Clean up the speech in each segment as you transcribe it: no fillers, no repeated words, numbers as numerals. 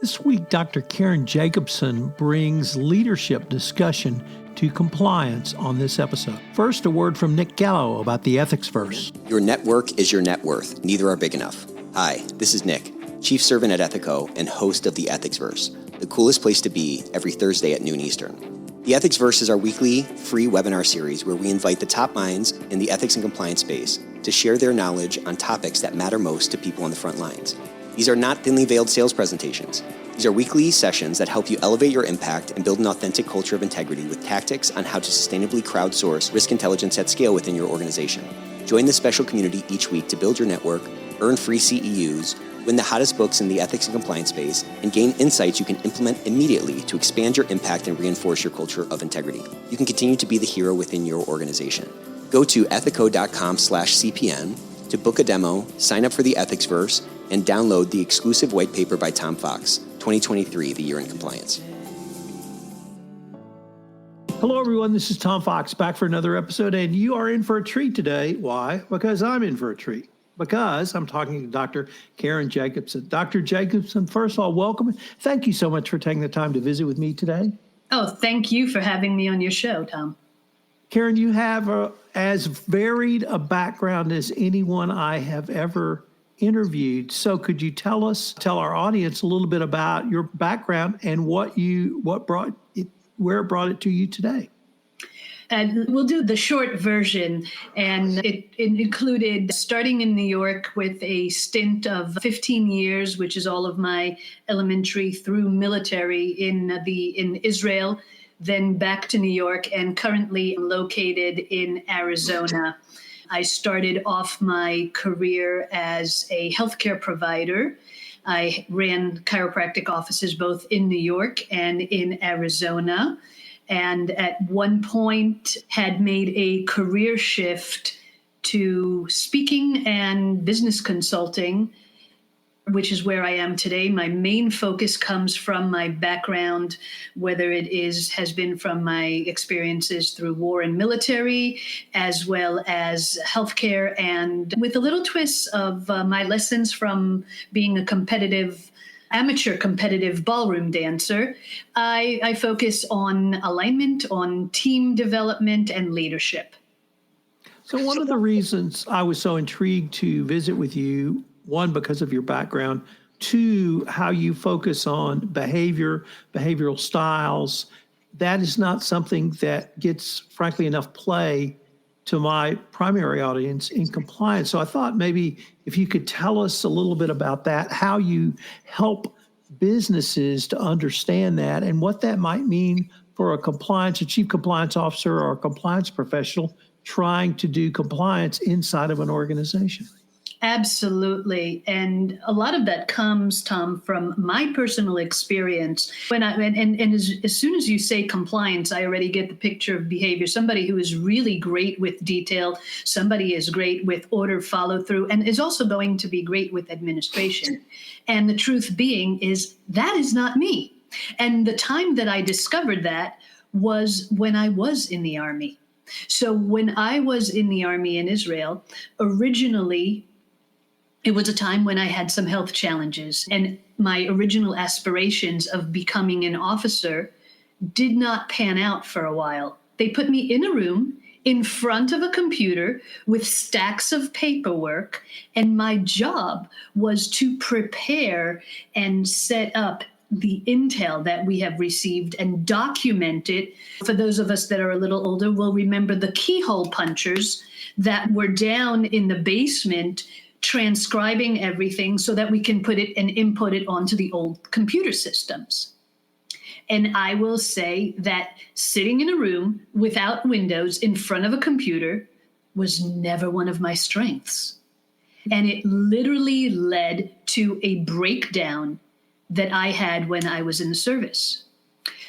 This week, Dr. Karen Jacobson brings leadership discussion to compliance on this episode. First, a word from Nick Gallo about the ethics verse. Your network is your net worth. Neither are big enough. Hi, this is Nick, Chief Servant at Ethico and host of the Ethics Verse, the coolest place to be every Thursday at noon Eastern. The Ethics Verse is our weekly free webinar series where we invite the top minds in the ethics and compliance space to share their knowledge on topics that matter most to people on the front lines. These are not thinly veiled sales presentations. These are weekly sessions that help you elevate your impact and build an authentic culture of integrity with tactics on how to sustainably crowdsource risk intelligence at scale within your organization. Join this special community each week to build your network, earn free CEUs, win the hottest books in the ethics and compliance space, and gain insights you can implement immediately to expand your impact and reinforce your culture of integrity. You can continue to be the hero within your organization. Go to ethico.com/CPN to book a demo, sign up for the Ethics Verse, and download the exclusive white paper by Tom Fox, 2023, The Year in Compliance. Hello, everyone. This is Tom Fox back for another episode, and you are in for a treat today. Why? Because I'm in for a treat. Because I'm talking to Dr. Karen Jacobson. Dr. Jacobson, first of all, welcome. Thank you so much for taking the time to visit with me today. Oh, thank you for having me on your show, Tom. Karen, you have as varied a background as anyone I have ever interviewed. So could you tell our audience a little bit about your background and where it brought it to you today? And we'll do the short version. And it included starting in New York with a stint of 15 years, which is all of my elementary through military in Israel, then back to New York, and currently located in Arizona. I started off my career as a healthcare provider. I ran chiropractic offices both in New York and in Arizona, and at one point had made a career shift to speaking and business consulting, which is where I am today. My main focus comes from my background, whether it has been from my experiences through war and military, as well as healthcare, and with a little twist of my lessons from being amateur competitive ballroom dancer. I focus on alignment, on team development, and leadership. So one of the reasons I was so intrigued to visit with you, one, because of your background, two, how you focus on behavioral styles, that is not something that gets, frankly, enough play to my primary audience in compliance. So I thought maybe if you could tell us a little bit about that, how you help businesses to understand that and what that might mean for a chief compliance officer or a compliance professional trying to do compliance inside of an organization. Absolutely. And a lot of that comes, Tom, from my personal experience. As soon as you say compliance, I already get the picture of behavior. Somebody who is really great with detail, somebody is great with order follow through, and is also going to be great with administration. And the truth being is that is not me. And the time that I discovered that was when I was in the Army. So when I was in the Army in Israel, originally, it was a time when I had some health challenges, and my original aspirations of becoming an officer did not pan out for a while. They put me in a room in front of a computer with stacks of paperwork, and my job was to prepare and set up the intel that we have received and document it. For those of us that are a little older, will remember the keyhole punchers that were down in the basement transcribing everything so that we can put it and input it onto the old computer systems. And I will say that sitting in a room without windows in front of a computer was never one of my strengths. And it literally led to a breakdown that I had when I was in the service.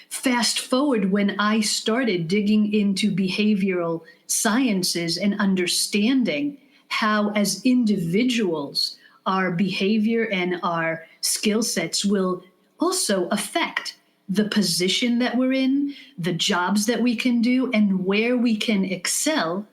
Fast forward when I started digging into behavioral sciences and understanding how as individuals, our behavior and our skill sets will also affect the position that we're in, the jobs that we can do, and where we can excel.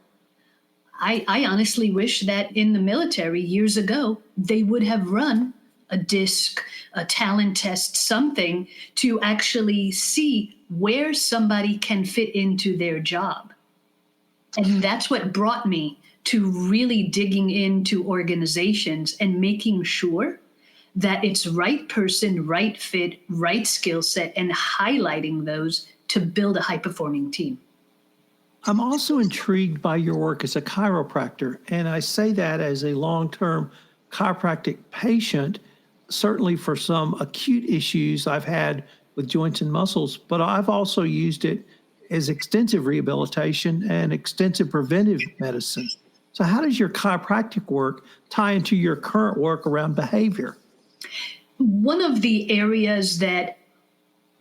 I honestly wish that in the military years ago, they would have run a DISC, a talent test, something to actually see where somebody can fit into their job. And that's what brought me to really digging into organizations and making sure that it's right person, right fit, right skill set, and highlighting those to build a high-performing team. I'm also intrigued by your work as a chiropractor, and I say that as a long-term chiropractic patient, certainly for some acute issues I've had with joints and muscles, but I've also used it as extensive rehabilitation and extensive preventive medicine. So how does your chiropractic work tie into your current work around behavior? One of the areas that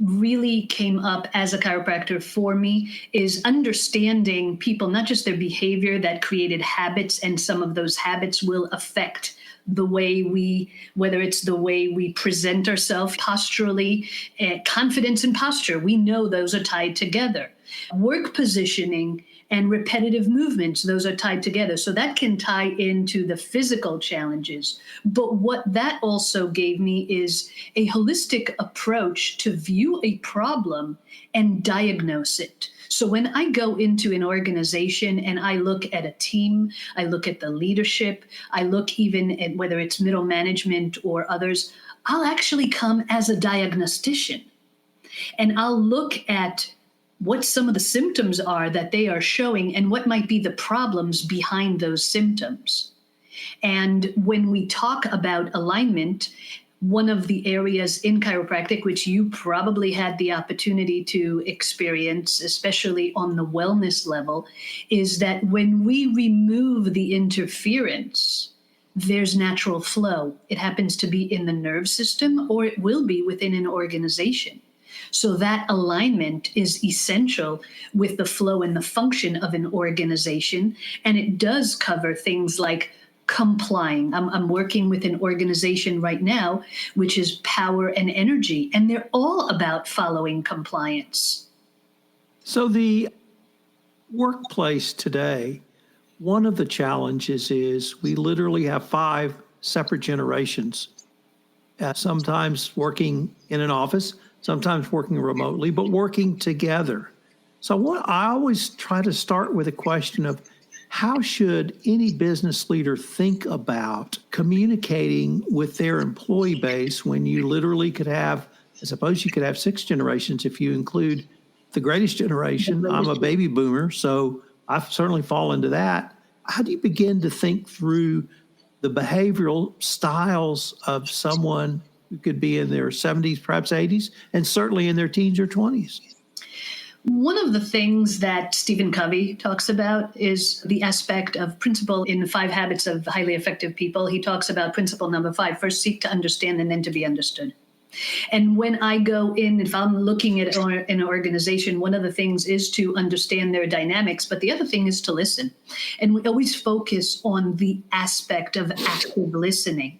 really came up as a chiropractor for me is understanding people, not just their behavior that created habits, and some of those habits will affect the way whether it's the way we present ourselves posturally, confidence and posture. We know those are tied together. Work positioning and repetitive movements, those are tied together. So that can tie into the physical challenges. But what that also gave me is a holistic approach to view a problem and diagnose it. So when I go into an organization and I look at a team, I look at the leadership, I look even at whether it's middle management or others, I'll actually come as a diagnostician. And I'll look at what some of the symptoms are that they are showing and what might be the problems behind those symptoms. And when we talk about alignment, one of the areas in chiropractic, which you probably had the opportunity to experience, especially on the wellness level, is that when we remove the interference, there's natural flow. It happens to be in the nerve system, or it will be within an organization. So that alignment is essential with the flow and the function of an organization. And it does cover things like complying. I'm working with an organization right now, which is power and energy, and they're all about following compliance. So the workplace today, one of the challenges is we literally have 5 separate generations, sometimes working in an office, sometimes working remotely, but working together. So I always try to start with a question of how should any business leader think about communicating with their employee base when you literally could have, I suppose you could have 6 generations if you include the greatest generation. I'm a baby boomer, so I've certainly fallen into that. How do you begin to think through the behavioral styles of someone who could be in their 70s, perhaps 80s, and certainly in their teens or 20s? One of the things that Stephen Covey talks about is the aspect of principle in the 5 Habits of Highly Effective People. He talks about principle number 5, first seek to understand and then to be understood. And when I go in, if I'm looking at an organization, one of the things is to understand their dynamics, but the other thing is to listen. And we always focus on the aspect of active listening.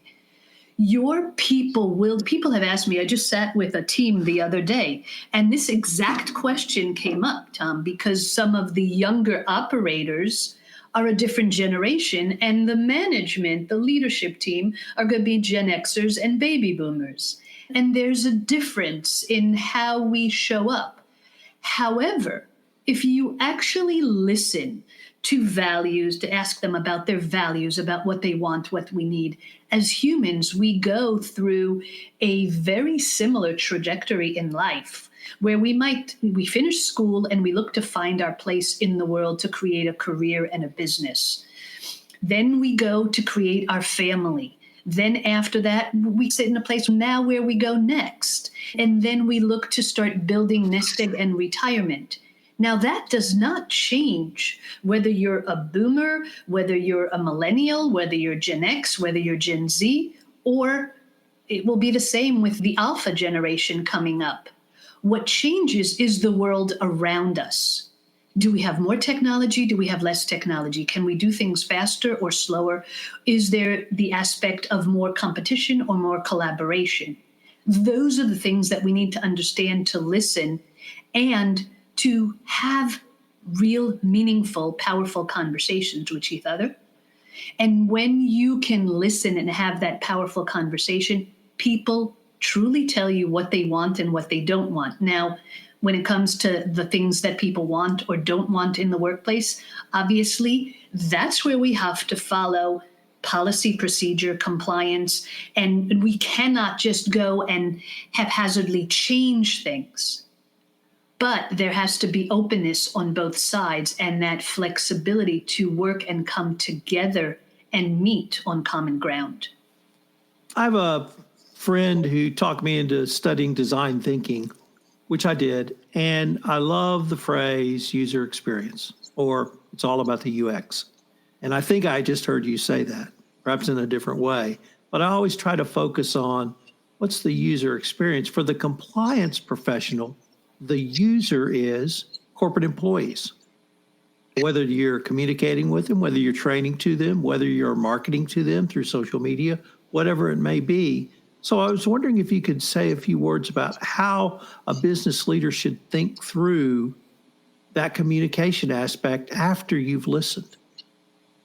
People have asked me, I just sat with a team the other day, and this exact question came up, Tom, because some of the younger operators are a different generation, and the management, the leadership team, are going to be Gen Xers and baby boomers. And there's a difference in how we show up. However, if you actually listen to values, to ask them about their values, about what they want, what we need. As humans, we go through a very similar trajectory in life where we finish school and we look to find our place in the world to create a career and a business. Then we go to create our family. Then after that, we sit in a place now where we go next. And then we look to start building nest egg and retirement. Now, that does not change whether you're a boomer, whether you're a millennial, whether you're Gen X, whether you're Gen Z, or it will be the same with the alpha generation coming up. What changes is the world around us. Do we have more technology? Do we have less technology? Can we do things faster or slower? Is there the aspect of more competition or more collaboration? Those are the things that we need to understand, to listen, and to have real, meaningful, powerful conversations with each other. And when you can listen and have that powerful conversation, people truly tell you what they want and what they don't want. Now, when it comes to the things that people want or don't want in the workplace, obviously, that's where we have to follow policy, procedure, compliance, and we cannot just go and haphazardly change things. But there has to be openness on both sides and that flexibility to work and come together and meet on common ground. I have a friend who talked me into studying design thinking, which I did. And I love the phrase user experience, or it's all about the UX. And I think I just heard you say that, perhaps in a different way. But I always try to focus on what's the user experience. For the compliance professional, the user is corporate employees. Whether you're communicating with them, whether you're training to them, whether you're marketing to them through social media, whatever it may be. So I was wondering if you could say a few words about how a business leader should think through that communication aspect after you've listened.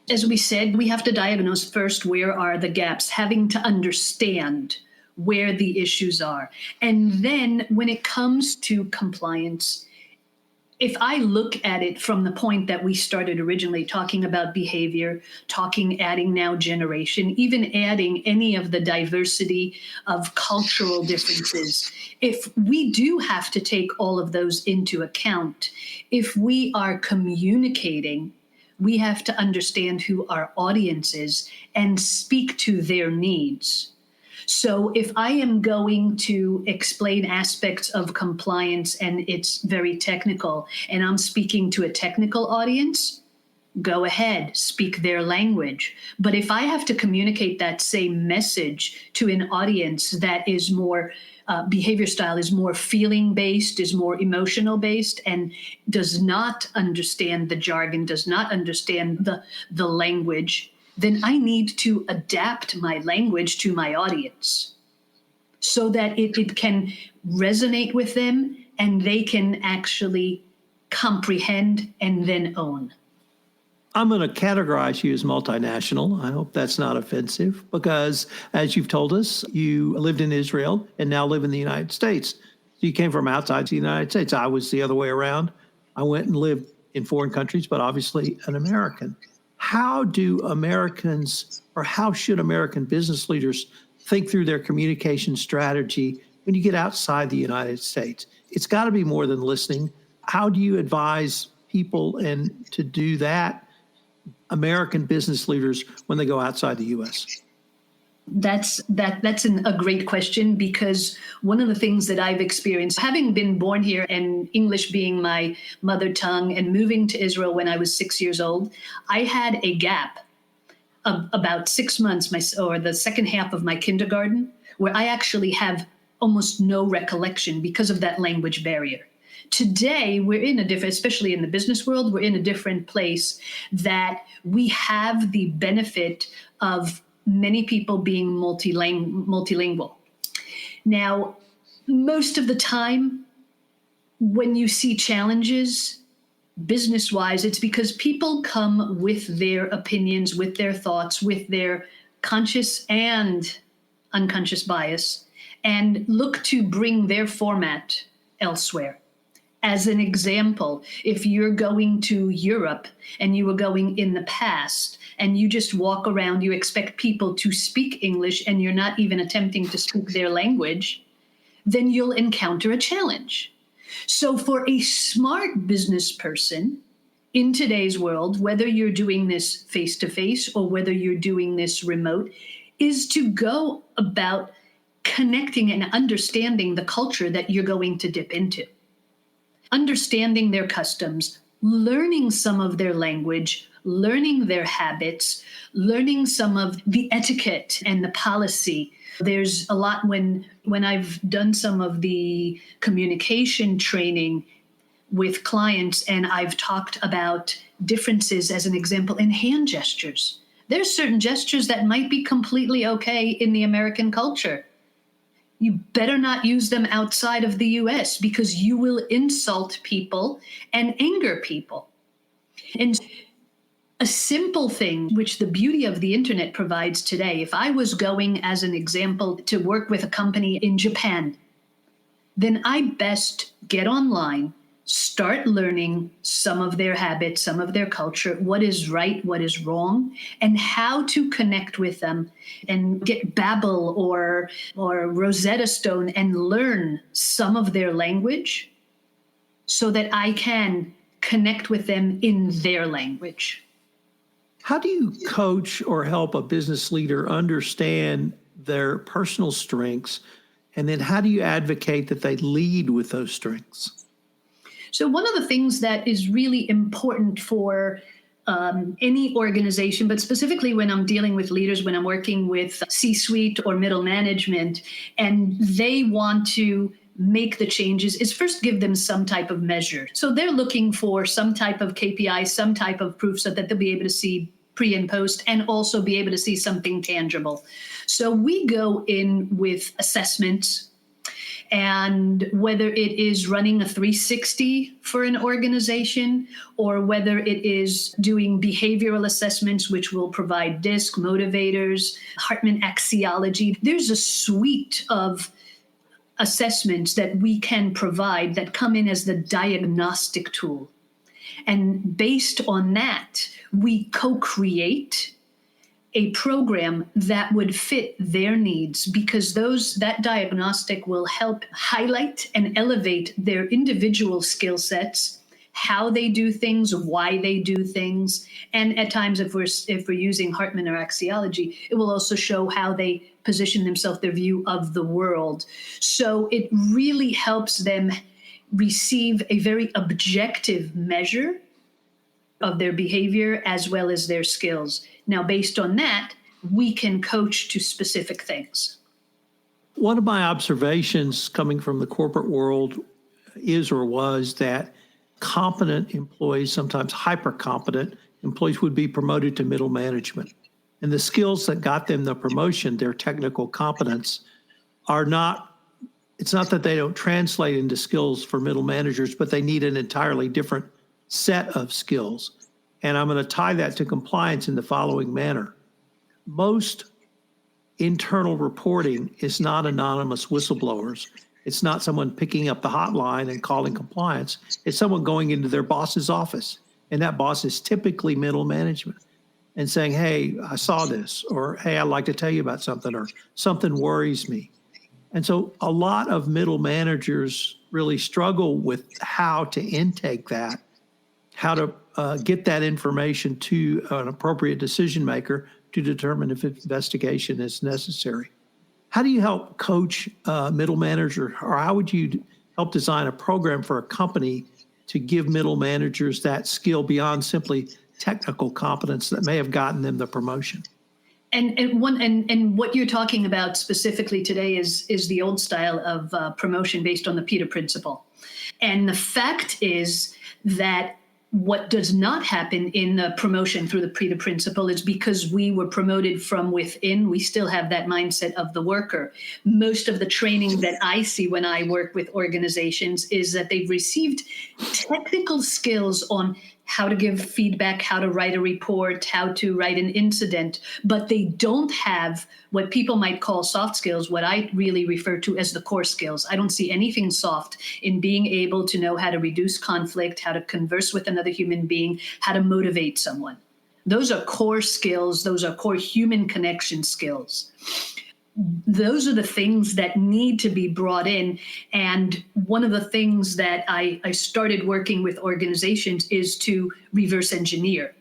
As we said, we have to diagnose first where are the gaps, having to understand where the issues are. And then when it comes to compliance, if I look at it from the point that we started originally talking about behavior, adding now generation, even adding any of the diversity of cultural differences, if we do have to take all of those into account, if we are communicating, we have to understand who our audience is and speak to their needs. So if I am going to explain aspects of compliance and it's very technical and I'm speaking to a technical audience, go ahead, speak their language. But if I have to communicate that same message to an audience that is more behavior style is more feeling based, is more emotional based, and does not understand the jargon, does not understand the language, then I need to adapt my language to my audience so that it can resonate with them and they can actually comprehend and then own. I'm going to categorize you as multinational. I hope that's not offensive because, as you've told us, you lived in Israel and now live in the United States. You came from outside the United States. I was the other way around. I went and lived in foreign countries, but obviously an American. How do Americans, or how should American business leaders think through their communication strategy when you get outside the United States? It's got to be more than listening. How do you advise people and to do that, American business leaders, when they go outside the U.S.? That's a great question, because one of the things that I've experienced, having been born here and English being my mother tongue and moving to Israel when I was 6 years old, I had a gap of about 6 months, or the second half of my kindergarten, where I actually have almost no recollection because of that language barrier. Today, we're in a different, especially in the business world, we're in a different place that we have the benefit of many people being multilingual. Now, most of the time, when you see challenges, business-wise, it's because people come with their opinions, with their thoughts, with their conscious and unconscious bias, and look to bring their format elsewhere. As an example, if you're going to Europe and you were going in the past and you just walk around, you expect people to speak English and you're not even attempting to speak their language, then you'll encounter a challenge. So for a smart business person in today's world, whether you're doing this face-to-face or whether you're doing this remote, is to go about connecting and understanding the culture that you're going to dip into. Understanding their customs, learning some of their language, learning their habits, learning some of the etiquette and the policy. There's a lot when I've done some of the communication training with clients and I've talked about differences, as an example, in hand gestures. There's certain gestures that might be completely okay in the American culture. You better not use them outside of the US because you will insult people and anger people. And A simple thing, which the beauty of the internet provides today, if I was going, as an example, to work with a company in Japan, then I best get online, start learning some of their habits, some of their culture, what is right, what is wrong, and how to connect with them, and get Babbel or Rosetta Stone and learn some of their language so that I can connect with them in their language. How do you coach or help a business leader understand their personal strengths? And then how do you advocate that they lead with those strengths? So one of the things that is really important for any organization, but specifically when I'm dealing with leaders, when I'm working with C-suite or middle management, and they want to make the changes, is first give them some type of measure. So they're looking for some type of KPI, some type of proof so that they'll be able to see pre and post, and also be able to see something tangible. So we go in with assessments, and whether it is running a 360 for an organization, or whether it is doing behavioral assessments, which will provide DISC, motivators, Hartman axiology, there's a suite of assessments that we can provide that come in as the diagnostic tool. And based on that, we co-create a program that would fit their needs, because that diagnostic will help highlight and elevate their individual skill sets, how they do things, why they do things. And at times, if we're using Hartman or axiology, it will also show how they position themselves, their view of the world. So it really helps them receive a very objective measure of their behavior as well as their skills. Now, based on that, we can coach to specific things. One of my observations coming from the corporate world is or was that competent employees, sometimes hyper-competent employees, would be promoted to middle management. And the skills that got them the promotion, their technical competence, it's not that they don't translate into skills for middle managers, but they need an entirely different set of skills. And I'm going to tie that to compliance in the following manner. Most internal reporting is not anonymous whistleblowers. It's not someone picking up the hotline and calling compliance. It's someone going into their boss's office, and that boss is typically middle management, and saying, hey, I saw this, or hey, I'd like to tell you about something, or something worries me. And so a lot of middle managers really struggle with how to intake that, how to get that information to an appropriate decision maker to determine if investigation is necessary. How do you help coach middle manager, or how would you help design a program for a company to give middle managers that skill beyond simply technical competence that may have gotten them the promotion? And what you're talking about specifically today is the old style of promotion based on the Peter Principle. And the fact is that what does not happen in the promotion through the Peter Principle is because we were promoted from within, we still have that mindset of the worker. Most of the training that I see when I work with organizations is that they've received technical skills on how to give feedback, how to write a report, how to write an incident, but they don't have what people might call soft skills, what I really refer to as the core skills. I don't see anything soft in being able to know how to reduce conflict, how to converse with another human being, how to motivate someone. Those are core skills. Those are core human connection skills. Those are the things that need to be brought in. And one of the things that I started working with organizations is to reverse engineer.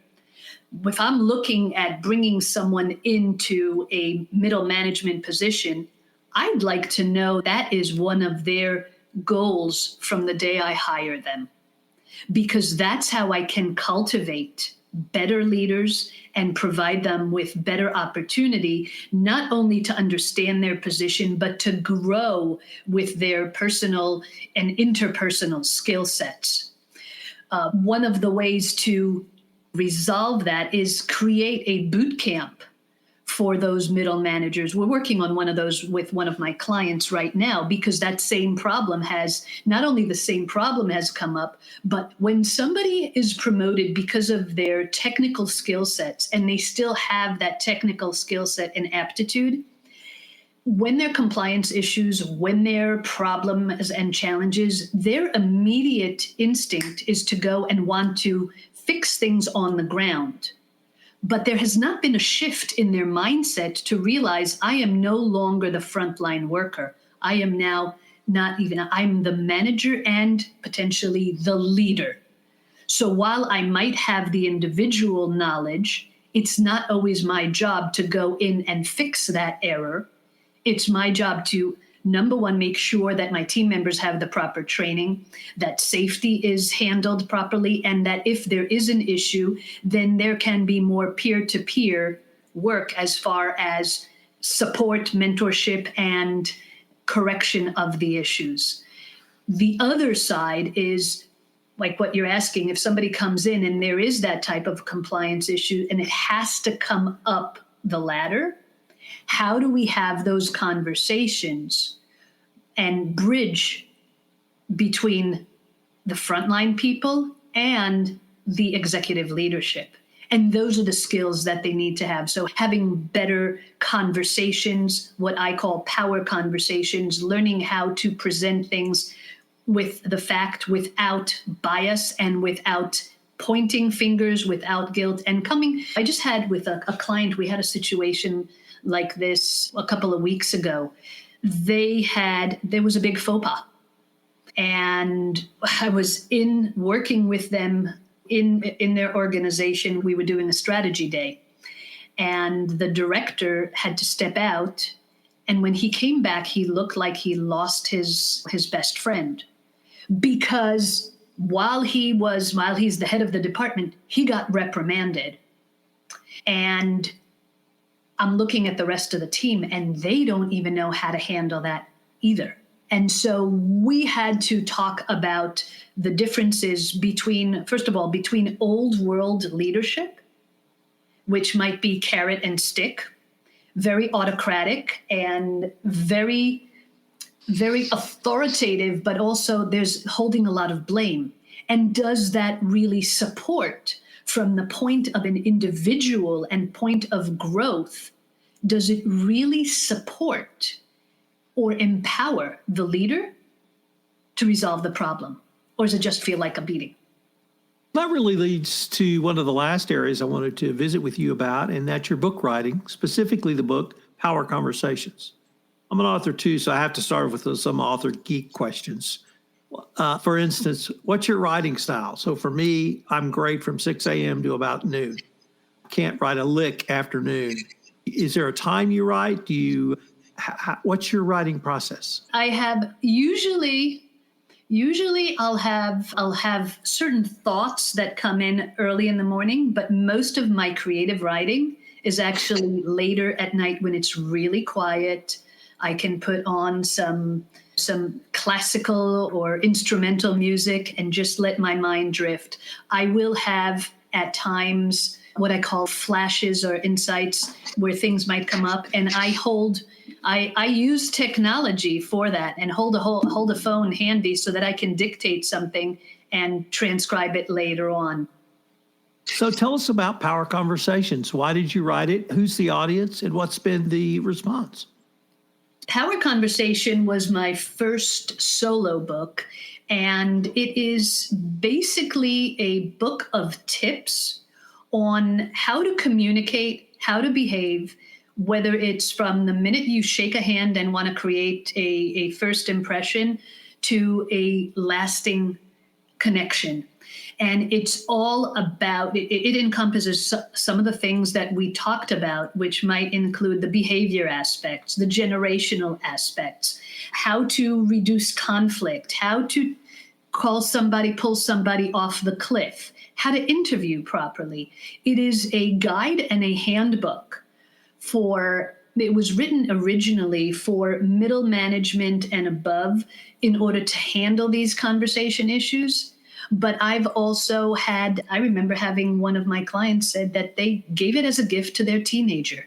If I'm looking at bringing someone into a middle management position, I'd like to know that is one of their goals from the day I hire them, because that's how I can cultivate better leaders and provide them with better opportunity, not only to understand their position, but to grow with their personal and interpersonal skill sets. One of the ways to resolve that is create a boot camp for those middle managers. We're working on one of those with one of my clients right now, because that same problem has, not only the same problem has come up, but when somebody is promoted because of their technical skill sets and they still have that technical skill set and aptitude, when there are compliance issues, when there are problems and challenges, their immediate instinct is to go and want to fix things on the ground. But there has not been a shift in their mindset to realize I am no longer the frontline worker. I am now I'm the manager and potentially the leader. So while I might have the individual knowledge, it's not always my job to go in and fix that error. It's my job to, number one, make sure that my team members have the proper training, that safety is handled properly, and that if there is an issue, then there can be more peer-to-peer work as far as support, mentorship, and correction of the issues. The other side is like what you're asking, if somebody comes in and there is that type of compliance issue and it has to come up the ladder, how do we have those conversations and bridge between the frontline people and the executive leadership? And those are the skills that they need to have. So having better conversations, what I call power conversations, learning how to present things with the fact, without bias and without pointing fingers, without guilt. And I just had with a client, we had a situation like this a couple of weeks ago. There was a big faux pas. And I was working with them in their organization. We were doing a strategy day. And the director had to step out. And when he came back, he looked like he lost his best friend. Because while he's the head of the department, he got reprimanded. And I'm looking at the rest of the team, and they don't even know how to handle that either. And so we had to talk about the differences between, first of all, between old world leadership, which might be carrot and stick, very autocratic and very, very authoritative, but also there's holding a lot of blame. And does that really support from the point of an individual and point of growth? Does it really support or empower the leader to resolve the problem? Or does it just feel like a beating? That really leads to one of the last areas I wanted to visit with you about, and that's your book writing, specifically the book, Power Conversations. I'm an author too, so I have to start with some author geek questions. For instance, what's your writing style? So for me, I'm great from 6 a.m. to about noon. Can't write a lick after noon. Is there a time you write? What's your writing process? I have usually I'll have certain thoughts that come in early in the morning, but most of my creative writing is actually later at night when it's really quiet. I can put on some classical or instrumental music and just let my mind drift. I will have at times what I call flashes or insights where things might come up, and I use technology for that and hold a phone handy so that I can dictate something and transcribe it later on. So tell us about Power Conversations. Why did you write it? Who's the audience? And what's been the response? Power Conversation was my first solo book, and it is basically a book of tips on how to communicate, how to behave, whether it's from the minute you shake a hand and want to create a first impression to a lasting connection. And it's all about, it encompasses some of the things that we talked about, which might include the behavior aspects, the generational aspects, how to reduce conflict, how to pull somebody off the cliff, how to interview properly. It is a guide and a handbook it was written originally for middle management and above in order to handle these conversation issues. But I've also I remember having one of my clients said that they gave it as a gift to their teenager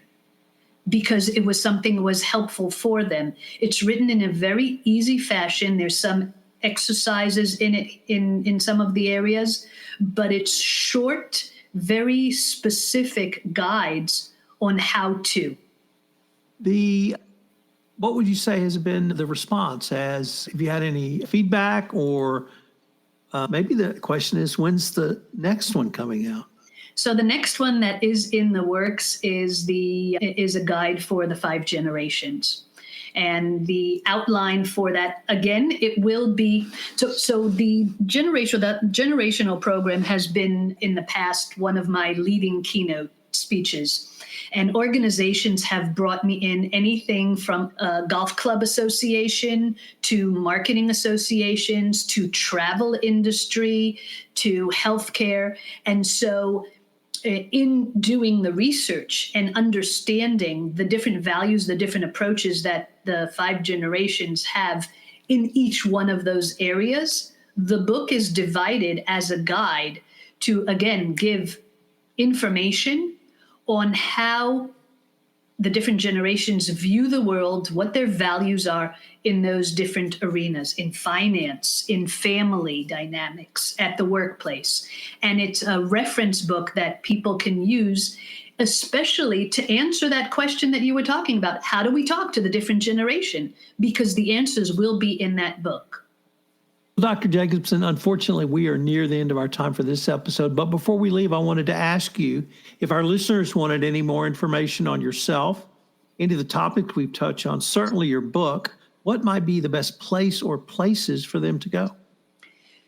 because it was something that was helpful for them. It's written in a very easy fashion. There's some exercises in it in some of the areas, but it's short, very specific guides on how to. What would you say has been the response? Have you had any feedback, or maybe the question is, when's the next one coming out? So the next one that is in the works is a guide for the 5 generations. And the outline for that, again, it will be, so the generational program has been in the past one of my leading keynote speeches. And organizations have brought me in anything from a golf club association to marketing associations to travel industry to healthcare. And so in doing the research and understanding the different values, the different approaches that the 5 generations have in each one of those areas, the book is divided as a guide to, again, give information on how the different generations view the world, what their values are in those different arenas, in finance, in family dynamics, at the workplace. And it's a reference book that people can use, especially to answer that question that you were talking about. How do we talk to the different generation? Because the answers will be in that book. Dr. Jacobson, unfortunately, we are near the end of our time for this episode. But before we leave, I wanted to ask you if our listeners wanted any more information on yourself, any of the topics we've touched on, certainly your book, what might be the best place or places for them to go?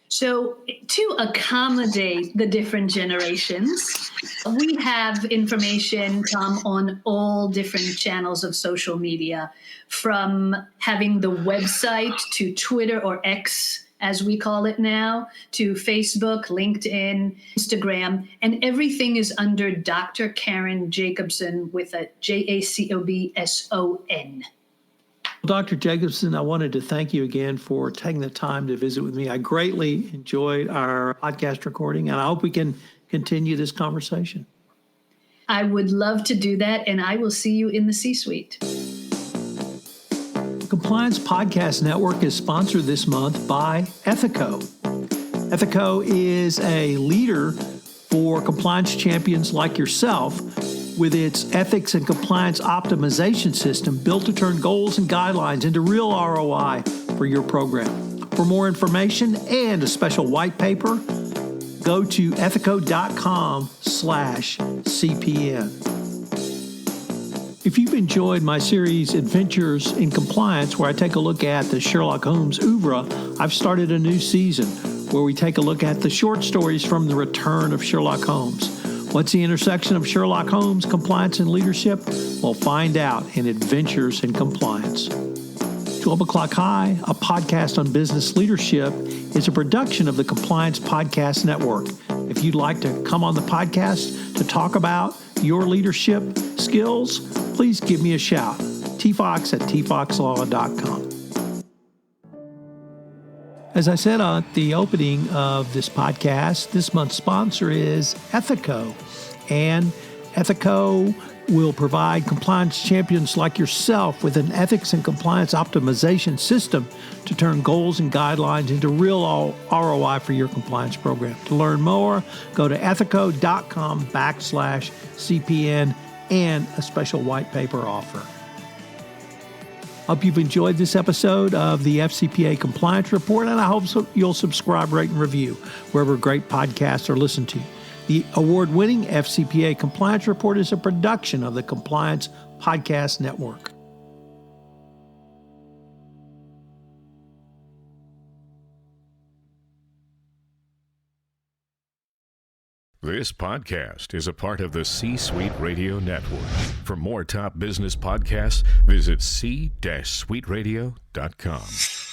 So to accommodate the different generations, we have information, Tom, on all different channels of social media, from having the website to Twitter or X, as we call it now, to Facebook, LinkedIn, Instagram, and everything is under Dr. Karen Jacobson with a Jacobson. Dr. Jacobson, I wanted to thank you again for taking the time to visit with me. I greatly enjoyed our podcast recording, and I hope we can continue this conversation. I would love to do that, and I will see you in the C-suite. The Compliance Podcast Network is sponsored this month by Ethico. Ethico is a leader for compliance champions like yourself with its ethics and compliance optimization system built to turn goals and guidelines into real ROI for your program. For more information and a special white paper, go to ethico.com/CPN. If you've enjoyed my series Adventures in Compliance, where I take a look at the Sherlock Holmes oeuvre, I've started a new season where we take a look at the short stories from the return of Sherlock Holmes. What's the intersection of Sherlock Holmes, compliance, and leadership? We'll find out in Adventures in Compliance. 12 O'Clock High, a podcast on business leadership, is a production of the Compliance Podcast Network. If you'd like to come on the podcast to talk about your leadership skills, please give me a shout. tfox@tfoxlaw.com. As I said at the opening of this podcast, this month's sponsor is Ethico. And Ethico will provide compliance champions like yourself with an ethics and compliance optimization system to turn goals and guidelines into real ROI for your compliance program. To learn more, go to ethico.com/CPN and a special white paper offer. Hope you've enjoyed this episode of the FCPA Compliance Report, and I hope you'll subscribe, rate, and review wherever great podcasts are listened to. The award-winning FCPA Compliance Report is a production of the Compliance Podcast Network. This podcast is a part of the C-Suite Radio Network. For more top business podcasts, visit c-suiteradio.com.